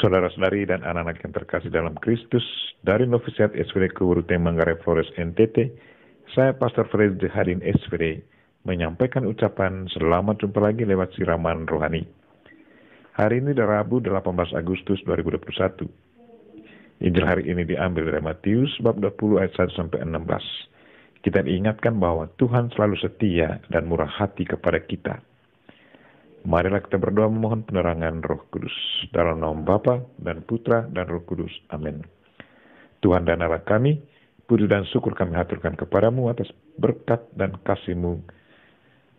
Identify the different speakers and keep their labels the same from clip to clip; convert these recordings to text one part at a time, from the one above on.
Speaker 1: Saudara-saudari dan anak-anak yang terkasih dalam Kristus, dari Novisiat SVD Kuwurute Manggarai Flores NTT, saya Pastor Freddy Hadin SVD menyampaikan ucapan selamat jumpa lagi lewat siraman rohani. Hari ini adalah Rabu 18 Agustus 2021. Injil hari ini diambil dari Matius bab 20 ayat 1 sampai 16. Kita diingatkan bahwa Tuhan selalu setia dan murah hati kepada kita. Marilah kita berdoa memohon penerangan Roh Kudus. Dalam nama Bapa dan Putra dan Roh Kudus. Amin. Tuhan dan Allah kami, puji dan syukur kami haturkan kepadamu atas berkat dan kasih-Mu.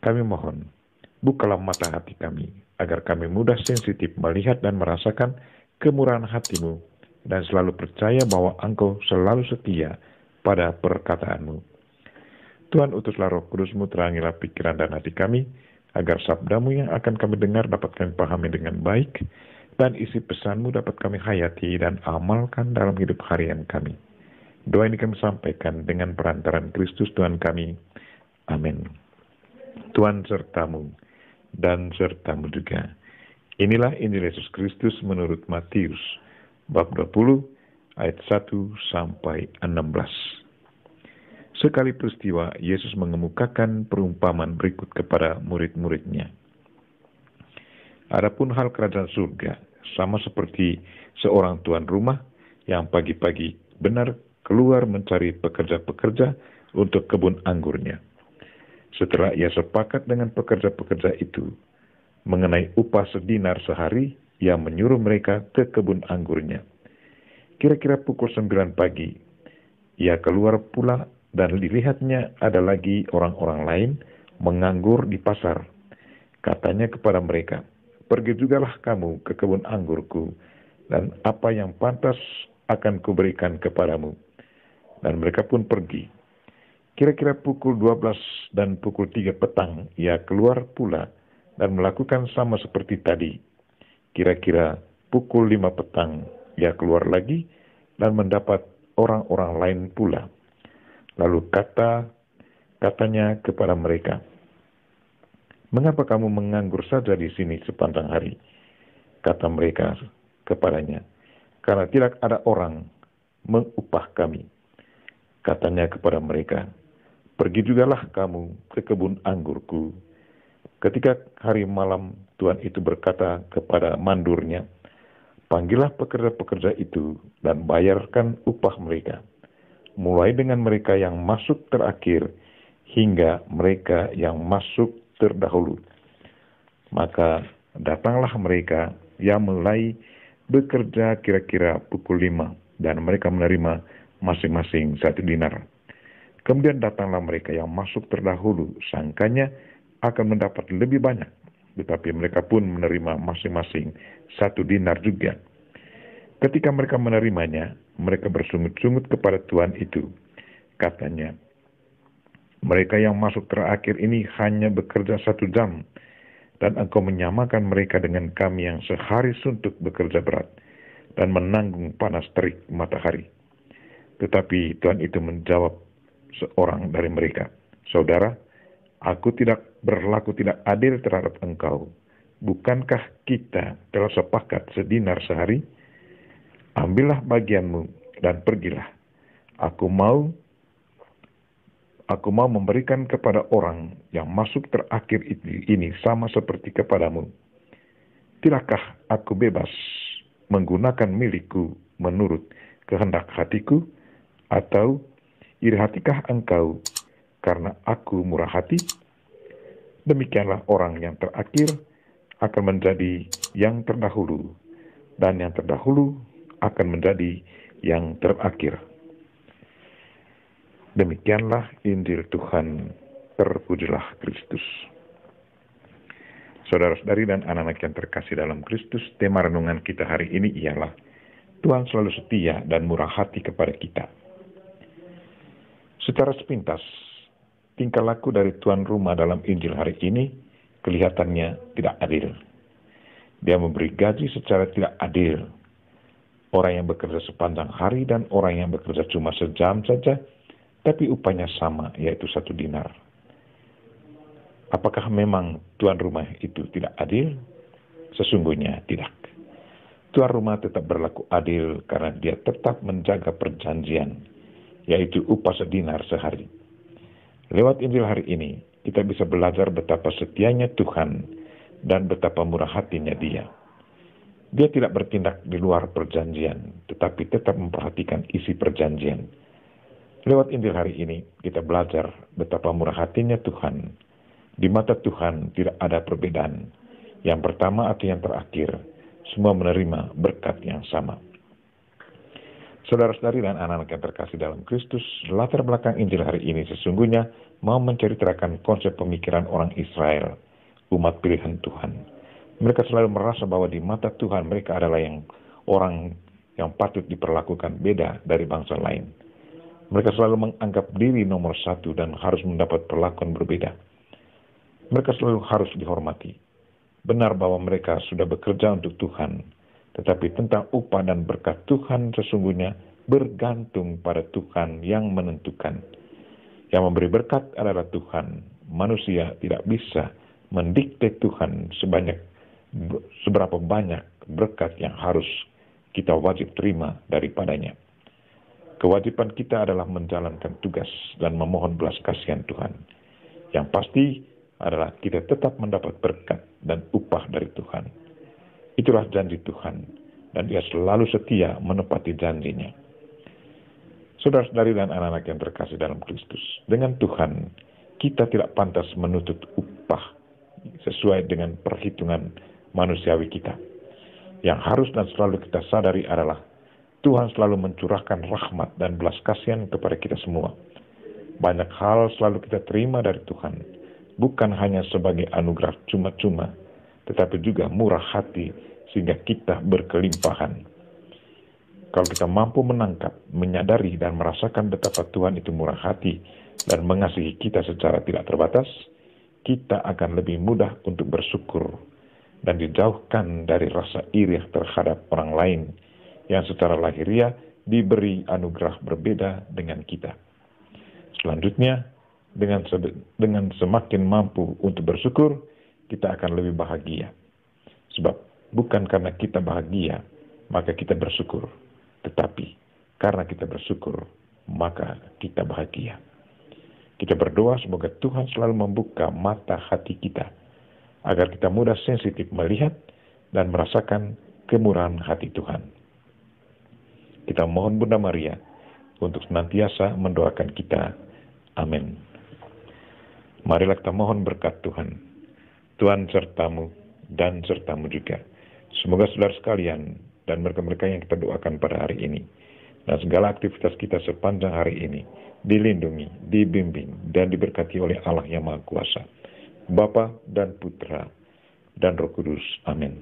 Speaker 1: Kami mohon, bukalah mata hati kami, agar kami mudah sensitif melihat dan merasakan kemurahan hati-Mu, dan selalu percaya bahwa Engkau selalu setia pada perkataanmu. Tuhan, utuslah Roh Kudus-Mu, terangilah pikiran dan hati kami, agar sabdamu yang akan kami dengar dapat kami pahami dengan baik, dan isi pesanmu dapat kami hayati dan amalkan dalam hidup harian kami. Doa ini kami sampaikan dengan perantaran Kristus Tuhan kami. Amin. Tuhan sertamu, dan sertamu juga. Inilah Injil Yesus Kristus menurut Matius, bab 20, ayat 1 sampai 16. Sekali peristiwa, Yesus mengemukakan perumpamaan berikut kepada murid-muridnya. Adapun hal kerajaan surga, sama seperti seorang tuan rumah yang pagi-pagi benar keluar mencari pekerja-pekerja untuk kebun anggurnya. Setelah ia sepakat dengan pekerja-pekerja itu mengenai upah sedinar sehari, ia menyuruh mereka ke kebun anggurnya. Kira-kira pukul 9 pagi, ia keluar pula dan dilihatnya ada lagi orang-orang lain menganggur di pasar. Katanya kepada mereka, "Pergi jugalah kamu ke kebun anggurku, dan apa yang pantas akan kuberikan kepadamu." Dan mereka pun pergi. Kira-kira pukul 12 dan pukul 3 petang, ia keluar pula dan melakukan sama seperti tadi. Kira-kira pukul 5 petang, ia keluar lagi dan mendapat orang-orang lain pula. Lalu katanya kepada mereka, "Mengapa kamu menganggur saja di sini sepanjang hari?" Kata mereka kepadanya, "Karena tidak ada orang mengupah kami." Katanya kepada mereka, "Pergi jugalah kamu ke kebun anggurku." Ketika hari malam, tuan itu berkata kepada mandurnya, "Panggillah pekerja-pekerja itu dan bayarkan upah mereka, mulai dengan mereka yang masuk terakhir hingga mereka yang masuk terdahulu." Maka datanglah mereka yang mulai bekerja kira-kira pukul 5, dan mereka menerima masing-masing 1 dinar. Kemudian datanglah mereka yang masuk terdahulu, sangkanya akan mendapat lebih banyak, tetapi mereka pun menerima masing-masing 1 dinar juga. Ketika mereka menerimanya, mereka bersungut-sungut kepada tuan itu. Katanya, "Mereka yang masuk terakhir ini hanya bekerja 1 jam, dan engkau menyamakan mereka dengan kami yang sehari suntuk bekerja berat dan menanggung panas terik matahari." Tetapi tuan itu menjawab seorang dari mereka, "Saudara, aku tidak berlaku tidak adil terhadap engkau. Bukankah kita telah sepakat sedinar sehari? Ambillah bagianmu dan pergilah. Aku mau memberikan kepada orang yang masuk terakhir ini sama seperti kepadamu. Tidakkah aku bebas menggunakan milikku menurut kehendak hatiku? Atau iri hatikah engkau karena aku murah hati?" Demikianlah orang yang terakhir akan menjadi yang terdahulu, dan yang terdahulu akan menjadi yang terakhir. Demikianlah Injil Tuhan. Terpujilah Kristus. Saudara-saudari dan anak-anak yang terkasih dalam Kristus, tema renungan kita hari ini ialah Tuhan selalu setia dan murah hati kepada kita. Secara sepintas, tingkah laku dari tuan rumah dalam Injil hari ini kelihatannya tidak adil. Dia memberi gaji secara tidak adil. Orang yang bekerja sepanjang hari dan orang yang bekerja cuma sejam saja, tapi upahnya sama, yaitu 1 dinar. Apakah memang tuan rumah itu tidak adil? Sesungguhnya tidak. Tuan rumah tetap berlaku adil karena dia tetap menjaga perjanjian, yaitu upah sedinar sehari. Lewat Injil hari ini, kita bisa belajar betapa setianya Tuhan dan betapa murah hatinya Dia. Dia tidak bertindak di luar perjanjian, tetapi tetap memperhatikan isi perjanjian. Lewat Injil hari ini, kita belajar betapa murah hatinya Tuhan. Di mata Tuhan tidak ada perbedaan. Yang pertama atau yang terakhir, semua menerima berkat yang sama. Saudara-saudari dan anak-anak yang terkasih dalam Kristus, latar belakang Injil hari ini sesungguhnya mau menceritakan konsep pemikiran orang Israel, umat pilihan Tuhan. Mereka selalu merasa bahwa di mata Tuhan mereka adalah orang yang patut diperlakukan beda dari bangsa lain. Mereka selalu menganggap diri nomor satu dan harus mendapat perlakuan berbeda. Mereka selalu harus dihormati. Benar bahwa mereka sudah bekerja untuk Tuhan, tetapi tentang upah dan berkat Tuhan sesungguhnya bergantung pada Tuhan yang menentukan. Yang memberi berkat adalah Tuhan. Manusia tidak bisa mendikte Tuhan seberapa banyak berkat yang harus kita wajib terima daripadanya. Kewajiban kita adalah menjalankan tugas dan memohon belas kasihan Tuhan. Yang pasti adalah kita tetap mendapat berkat dan upah dari Tuhan. Itulah janji Tuhan, dan Dia selalu setia menepati janjinya. Saudara-saudari dan anak-anak yang terkasih dalam Kristus, dengan Tuhan, kita tidak pantas menuntut upah sesuai dengan perhitungan manusiawi kita. Yang harus dan selalu kita sadari adalah Tuhan selalu mencurahkan rahmat dan belas kasihan kepada kita semua. Banyak hal selalu kita terima dari Tuhan, bukan hanya sebagai anugerah cuma-cuma, tetapi juga murah hati sehingga kita berkelimpahan. Kalau kita mampu menangkap, menyadari dan merasakan betapa Tuhan itu murah hati dan mengasihi kita secara tidak terbatas, kita akan lebih mudah untuk bersyukur dan dijauhkan dari rasa iri terhadap orang lain yang secara lahiriah diberi anugerah berbeda dengan kita. Selanjutnya, dengan semakin mampu untuk bersyukur, kita akan lebih bahagia. Sebab bukan karena kita bahagia, maka kita bersyukur. Tetapi karena kita bersyukur, maka kita bahagia. Kita berdoa semoga Tuhan selalu membuka mata hati kita, agar kita mudah sensitif melihat dan merasakan kemurahan hati Tuhan. Kita mohon Bunda Maria untuk senantiasa mendoakan kita. Amin. Marilah kita mohon berkat Tuhan. Tuhan sertamu dan sertamu juga. Semoga saudara sekalian dan mereka-mereka yang kita doakan pada hari ini dan segala aktivitas kita sepanjang hari ini dilindungi, dibimbing, dan diberkati oleh Allah yang Maha Kuasa, Bapa dan Putra dan Roh Kudus. Amin.